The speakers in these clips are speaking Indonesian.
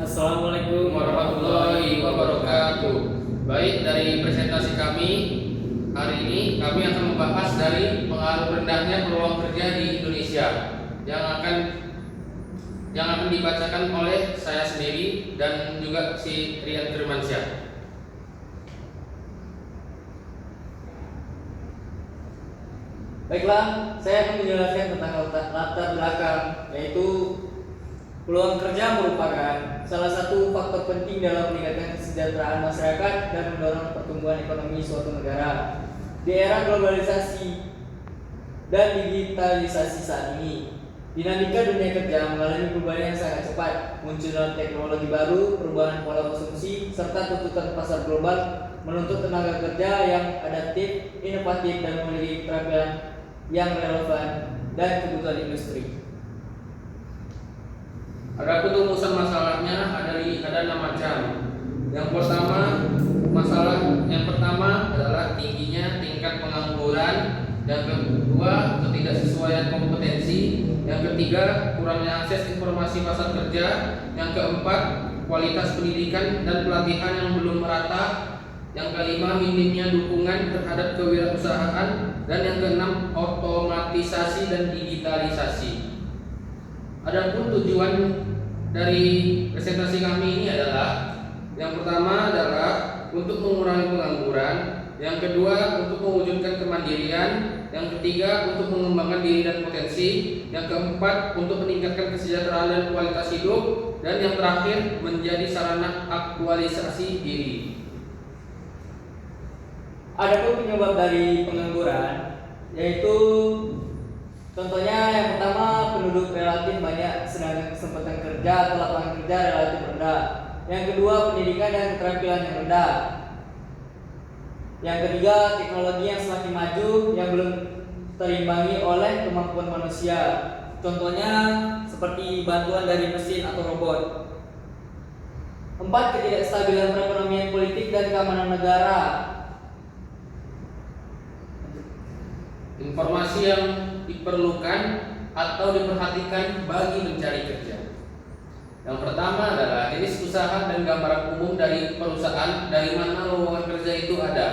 Assalamualaikum warahmatullahi wabarakatuh. Baik, dari presentasi kami hari ini kami akan membahas dari pengaruh rendahnya peluang kerja di Indonesia yang akan dibacakan oleh saya sendiri dan juga si Rian Firmansyah. Baiklah, saya akan menjelaskan tentang latar belakang, yaitu peluang kerja merupakan salah satu faktor penting dalam meningkatkan kesejahteraan masyarakat dan mendorong pertumbuhan ekonomi suatu negara. Di era globalisasi dan digitalisasi saat ini, dinamika dunia kerja mengalami perubahan yang sangat cepat. Munculnya teknologi baru, perubahan pola konsumsi, serta tuntutan pasar global menuntut tenaga kerja yang adaptif, inovatif, dan memiliki keterampilan yang relevan dan kebutuhan industri. Adapun rumusan masalahnya ada 6 macam. Yang pertama adalah tingginya tingkat pengangguran, yang kedua ketidaksesuaian kompetensi, yang ketiga kurangnya akses informasi pasar kerja, yang keempat kualitas pendidikan dan pelatihan yang belum merata, yang kelima minimnya dukungan terhadap kewirausahaan, dan yang keenam otomatisasi dan digitalisasi. Adapun tujuan dari presentasi kami ini adalah, yang pertama adalah untuk mengurangi pengangguran, yang kedua untuk mewujudkan kemandirian, yang ketiga untuk mengembangkan diri dan potensi, yang keempat untuk meningkatkan kesejahteraan dan kualitas hidup, dan yang terakhir menjadi sarana aktualisasi diri. Adapun penyebab dari pengangguran, yaitu contohnya yang pertama penduduk relatif banyak sedangkan kesempatan kerja atau lapangan kerja relatif rendah. Yang kedua pendidikan dan keterampilan yang rendah. Yang ketiga teknologi yang semakin maju yang belum terimbangi oleh kemampuan manusia. Contohnya seperti bantuan dari mesin atau robot. 4. Ketidakstabilan perekonomian politik dan keamanan negara. Informasi yang diperlukan atau diperhatikan bagi mencari kerja. Yang pertama adalah jenis usaha dan gambaran umum dari perusahaan, dari mana lowongan kerja itu ada.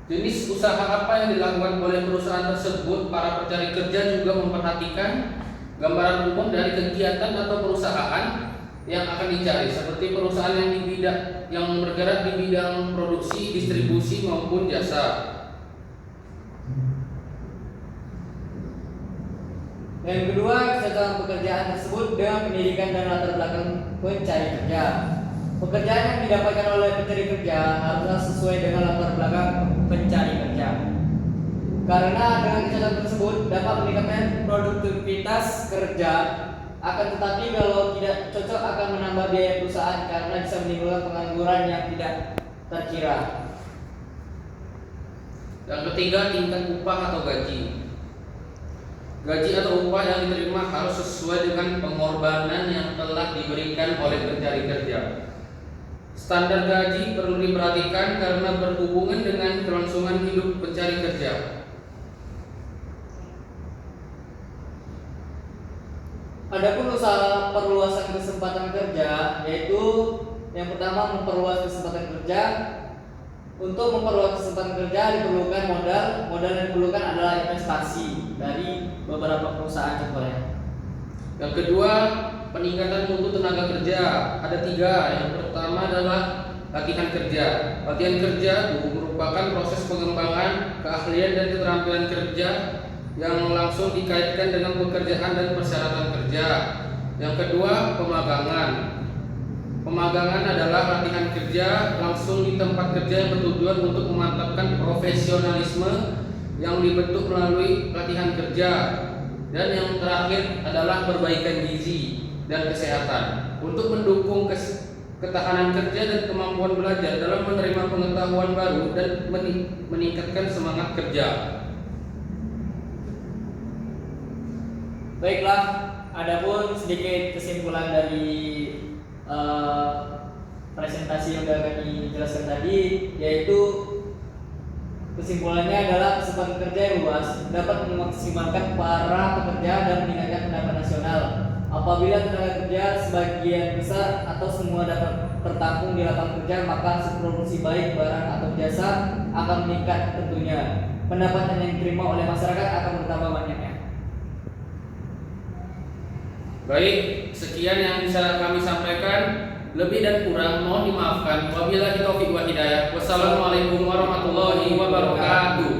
Jenis usaha apa yang dilakukan oleh perusahaan tersebut. Para pencari kerja juga memperhatikan gambaran umum dari kegiatan atau perusahaan yang akan dicari, seperti perusahaan yang bergerak di bidang produksi, distribusi maupun jasa. Yang kedua, kecocokan pekerjaan tersebut dengan pendidikan dan latar belakang pencari kerja. Pekerjaan yang didapatkan oleh pencari kerja haruslah sesuai dengan latar belakang pencari kerja. Karena dengan kecocokan tersebut dapat meningkatkan produktivitas kerja. Akan tetapi kalau tidak cocok akan menambah biaya perusahaan karena bisa menimbulkan pengangguran yang tidak terkira. Yang ketiga, tingkat upah atau gaji. Gaji atau upah yang diterima harus sesuai dengan pengorbanan yang telah diberikan oleh pencari kerja. Standar gaji perlu diperhatikan karena berhubungan dengan kelangsungan hidup pencari kerja. Adapun usaha perluasan kesempatan kerja, yaitu yang pertama memperluas kesempatan kerja. Untuk memperluas kesempatan kerja diperlukan modal yang diperlukan adalah investasi dari beberapa perusahaan contohnya. Yang kedua, peningkatan mutu tenaga kerja. Ada 3. Yang pertama adalah latihan kerja. Latihan kerja merupakan proses pengembangan keahlian dan keterampilan kerja yang langsung dikaitkan dengan pekerjaan dan persyaratan kerja. Yang kedua, pemagangan. Pemagangan adalah latihan kerja langsung di tempat kerja yang bertujuan untuk memantapkan profesionalisme yang dibentuk melalui latihan kerja. Dan yang terakhir adalah perbaikan gizi dan kesehatan untuk mendukung ketahanan kerja dan kemampuan belajar dalam menerima pengetahuan baru dan meningkatkan semangat kerja. Baiklah, adapun sedikit kesimpulan dari presentasi yang sudah kami jelaskan tadi, yaitu kesimpulannya adalah kesempatan kerja yang luas dapat memaksimalkan para pekerja dan meningkatkan pendapatan nasional. Apabila tenaga kerja sebagian besar atau semua dapat tertampung di lapangan kerja, maka hasil produksi baik barang atau jasa akan meningkat tentunya. Pendapatan yang diterima oleh masyarakat akan bertambah banyaknya. Baik, sekian yang bisa kami sampaikan. Lebih dan kurang mohon dimaafkan. Wabillahi taufiq wal hidayah. Wassalamualaikum warahmatullahi wabarakatuh.